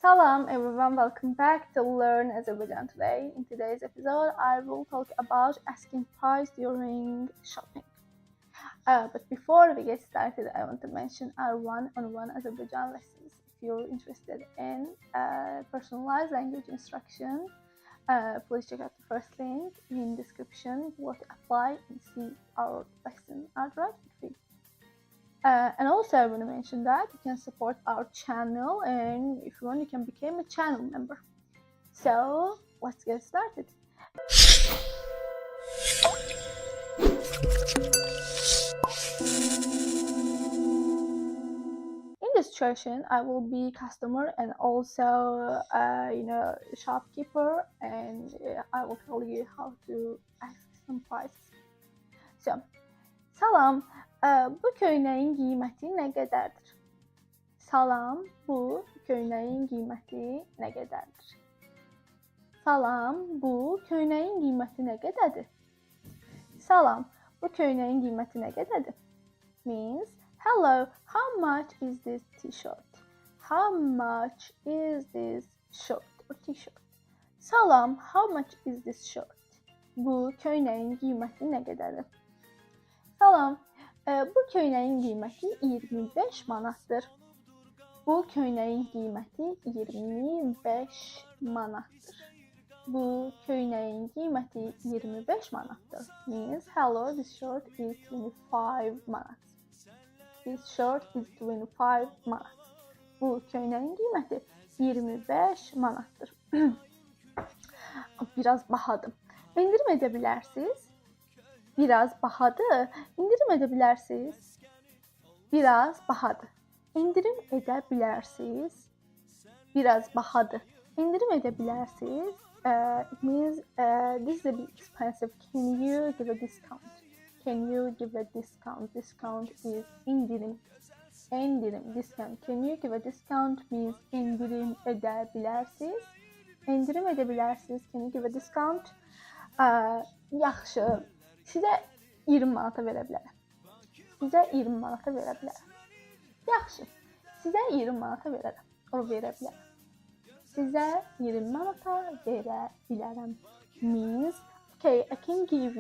Salam everyone, welcome back to Learn Azerbaijan today. In today's episode, I will talk about asking price during shopping. But before we get started, I want to mention our one-on-one Azerbaijan lessons. If you're interested in personalized language instruction, please check out the first link in description below to apply and see our lesson outright for free. And also I want to mention that you can support our channel, and if you want you can become a channel member. So let's get started. In this situation I will be customer and also shopkeeper, and I will tell you how to ask some prices. So salam, bu köynəyin qiyməti nə qədərdir? Salam, bu köynəyin qiyməti nə qədərdir? Salam, bu köynəyin qiyməti nə qədərdir? Salam, bu köynəyin qiyməti nə qədərdir? Means, hello, how much is this t-shirt? How much is this shirt or t-shirt? Salam, how much is this shirt? Bu köynəyin qiyməti nə qədərdir? Salam, bu köynəyin qiyməti 25 manatdır. Bu köynəyin qiyməti 25 manatdır. Bu köynəyin qiyməti 25 manatdır. Means, hello, this shirt is 25 manat. This shirt is 25 manat. Bu köynəyin qiyməti 25 manatdır. Biraz bahadır. İndirim edə bilərsiniz. Biraz bahadır. İndirim edə bilərsiniz. Biraz bahadır. İndirim edə bilərsiniz. Biraz bahadır. İndirim edə bilərsiniz. It means this is a bit expensive. Can you give a discount? Can you give a discount? Discount is indirim. İndirim, discount. Can you give a discount means indirim edə bilərsiniz. İndirim edə bilərsiniz. Can you give a discount? Yaxşı. Sizə 20 manata verə bilərəm. Sizə 20 manata verə bilərəm. Yaxşı. Sizə 20 manata verərəm. O verə bilərəm. Sizə 20 manata verə bilərəm. Means, okay, I can give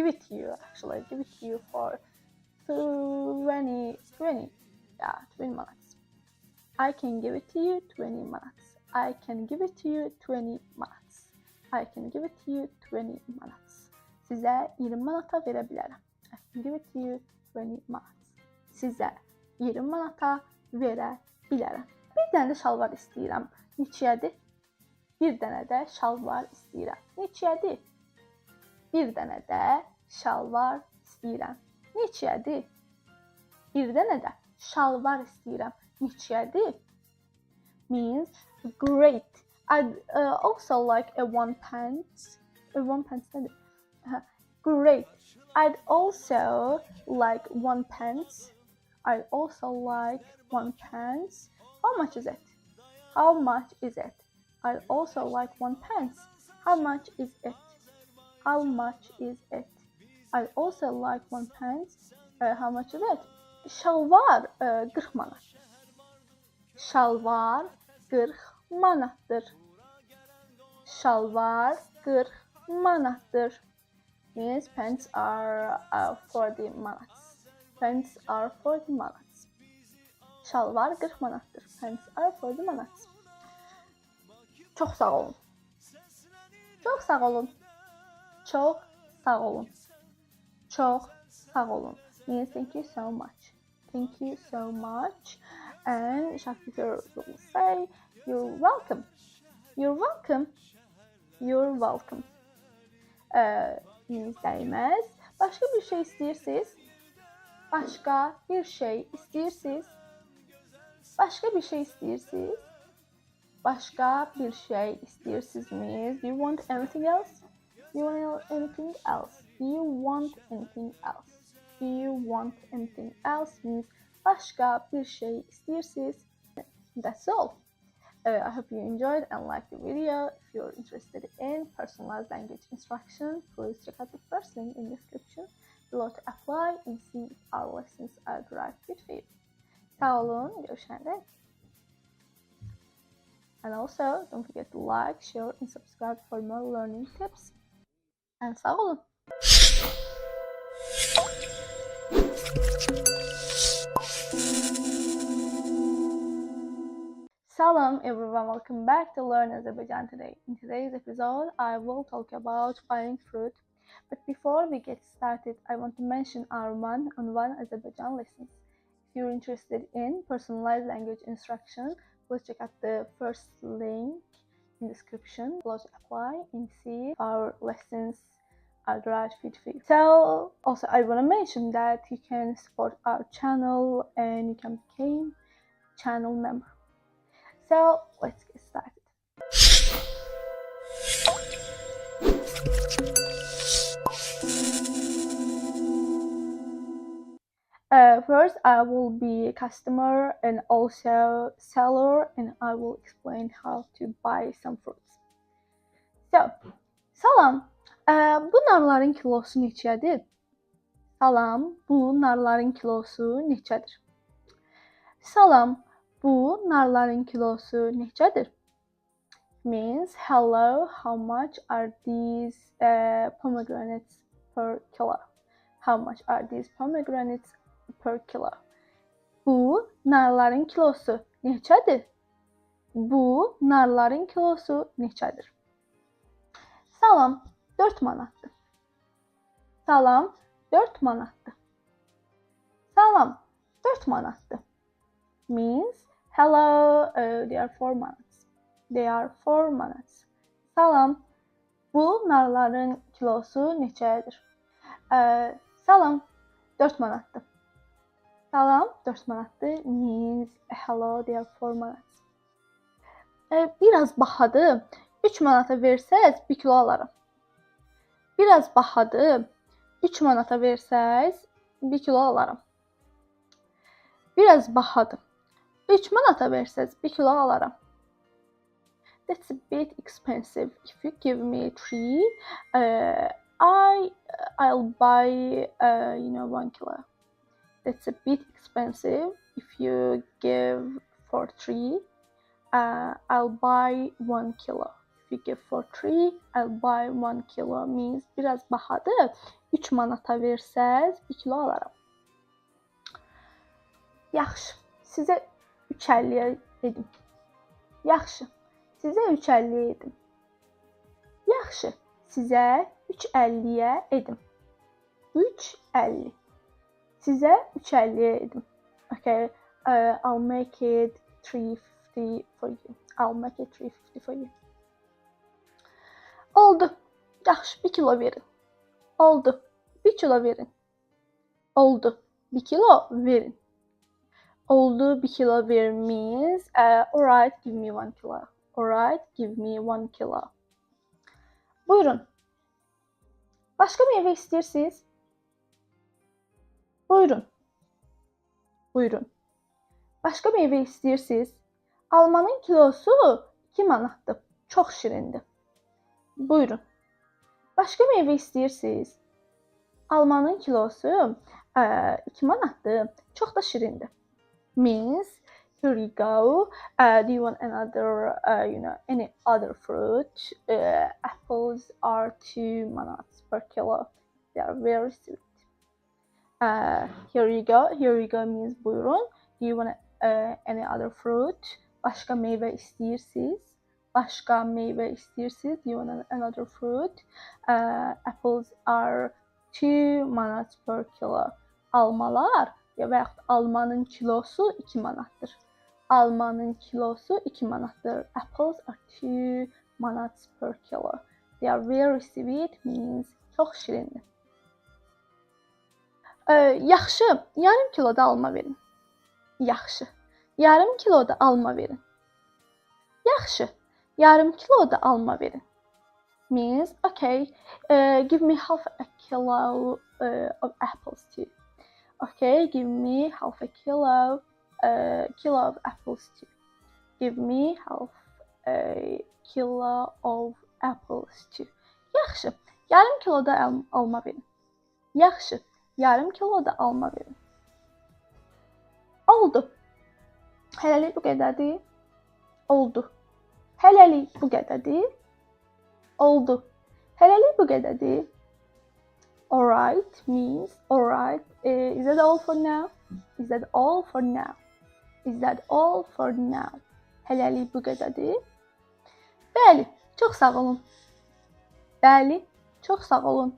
it to you for 20 manats. I can give it to you 20 manats. I can give it to you 20 manats. I can give it to you 20 manats. Sizə 20 manata verə bilərəm. I can give it to you 20 manats. Sizə 20 manata verə bilərəm. Bir dənə də şalvar istəyirəm. Neçəyədir? Bir dənə də şalvar istəyirəm. Neçəyədir? Bir dənə də şalvar istəyirəm. Neçəyədir? Bir dənə də şalvar istəyirəm. Neçəyədir? Means great. I'd also like a one pants. Great. I'd also like one pants. I'd also like one pants. How much is it? How much is it? I'd also like one pants. How much is it? How much is it? I'd also like one pants. How much is it? Şalvar 40 manat. Şalvar 40 manatdır. Şalvar 40 manatdır. Means pants are 40 manats. Pants are 40 manats. Şalvar 40 manatdır. Pants are 40 manats. Çox sağ olun. Çox sağ olun. Çox sağ olun. Çox sağ olun. Means thank you so much. Thank you so much. And shopkeeper will say you're welcome. You're welcome. You're welcome. Means dəyməz. Başqa bir şey istəyirsiniz? Başqa bir şey istəyirsiniz? Başqa bir şey istəyirsiniz? Başqa bir şey istəyirsiniz means do you want anything else? Do you want anything else? Do you want anything else? Do you want anything else means başqa bir şey istəyirsiniz? That's all. I hope you enjoyed and liked the video. If you're interested in personalized language instruction, please check out the first link in the description below to apply and see if our lessons are the right fit for you. Sağ olun, görüşene dek. And also, don't forget to like, share, and subscribe for more learning tips. And sağ olun. Salam everyone, welcome back to Learn Azerbaijan today. In today's episode, I will talk about buying fruit. But before we get started, I want to mention our one-on-one Azerbaijan lessons. If you're interested in personalized language instruction, please check out the first link in the description. Below to apply and see if our lessons are the right fit for you. So also I want to mention that you can support our channel and you can become channel member. So let's get started. First, I will be a customer and also seller, and I will explain how to buy some fruits. So, salam, bu narların kilosu neçədir? Salam, bu narların kilosu neçədir? Salam, bu narların kilosu neçədir? Means hello, how much are these pomegranates per kilo? How much are these pomegranates per kilo? Bu narların kilosu neçədir? Bu narların kilosu neçədir? Salam, 4 manatdır. Salam, 4 manatdır. Salam, 4 manatdır. Means hello, they are 4 manats. They are 4 manats. Salam, bu narların kilosu neçədir? Salam, 4 manatdır. Salam, 4 manatdır. Means hello, they are 4 manats. Biraz bahadır. 3 manata versəz 1 kilo alaram. Biraz bahadır. 3 manata versəz 1 kilo alaram. Biraz bahadır. 3 manata versəz 1 kilo alaram. That's a bit expensive. If you give me 3, I'll buy 1 kilo. That's a bit expensive. If you give for 3, I'll buy 1 kilo. If you give for 3, I'll buy 1 kilo. Means biraz bahadır. 3 manata versəz 1 kilo alaram. Yaxşı. Sizə 3.50-yə dedim. Yaxşı. Sizə 3.50-yə edim. Yaxşı. Sizə 3.50-yə edim. 3.50. Sizə 3.50-yə edim. Okay. I'll make it 3.50 for you. I'll make it 3.50 for you. Oldu. Yaxşı. 1 kilo verin. Oldu. 1 kilo verin. Oldu. 1 kilo verin. Oldu. 1 kilo verin means alright, give me 1 kilo. Alright, give me 1 kilo. Buyurun. Başqa meyvə istəyirsiniz? Buyurun. Buyurun. Başqa meyvə istəyirsiniz? Almanın kilosu 2 manatdır. Çox şirindir. Buyurun. Başqa meyvə istəyirsiniz? Almanın kilosu 2 manatdır. Çox da şirindir. Means here you go. Do you want another, any other fruit? Apples are 2 manats per kilo. They are very sweet. Here you go. Here you go means buyurun. Do you want any other fruit? Başqa meyvə istəyirsiniz? Başqa meyvə istəyirsiniz? Do you want another fruit? Apples are 2 manats per kilo. Almalar və yaxud almanın kilosu 2 manatdır. Almanın kilosu 2 manatdır. Apples are 2 manats per kilo. They are very sweet means çox şirindir. Yaxşı, yarım kilo da alma verin. Yaxşı, yarım kilo da alma verin. Yaxşı, yarım kilo da alma verin. Means okay, give me half a kilo of apples too. Okay, give me half a kilo of apples too. Give me half a kilo of apples too. Yaxşı, yarım kilo da alma verin. Yaxşı, yarım kilo da alma verin. Oldu. Hələlik bu qədərdir. Oldu. Hələlik bu qədərdir. Oldu. Hələlik bu qədərdir. Alright means alright. Is that all for now? Is that all for now? Is that all for now? Hələlik bu qədərdir. Bəli, çox sağ olun. Bəli, çox sağ olun.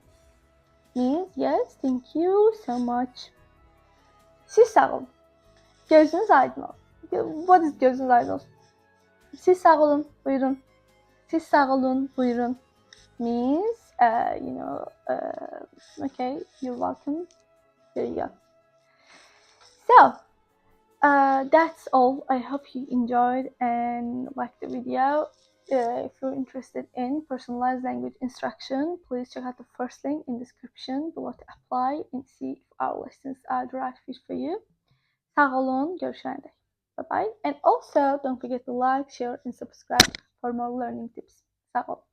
Means yes, thank you so much. Siz sağ olun. Gözünüz aydın olsun. What is gözünüz aydın olsun? Siz sağ olun, buyurun. Siz sağ olun, buyurun. Means, okay, you're welcome. There you go. So, that's all. I hope you enjoyed and liked the video. If you're interested in personalized language instruction, please check out the first link in the description below to apply and see if our lessons are the right fit for you. Sağ olun, görüşene dek. Bye bye. And also, don't forget to like, share, and subscribe for more learning tips. Sağ olun.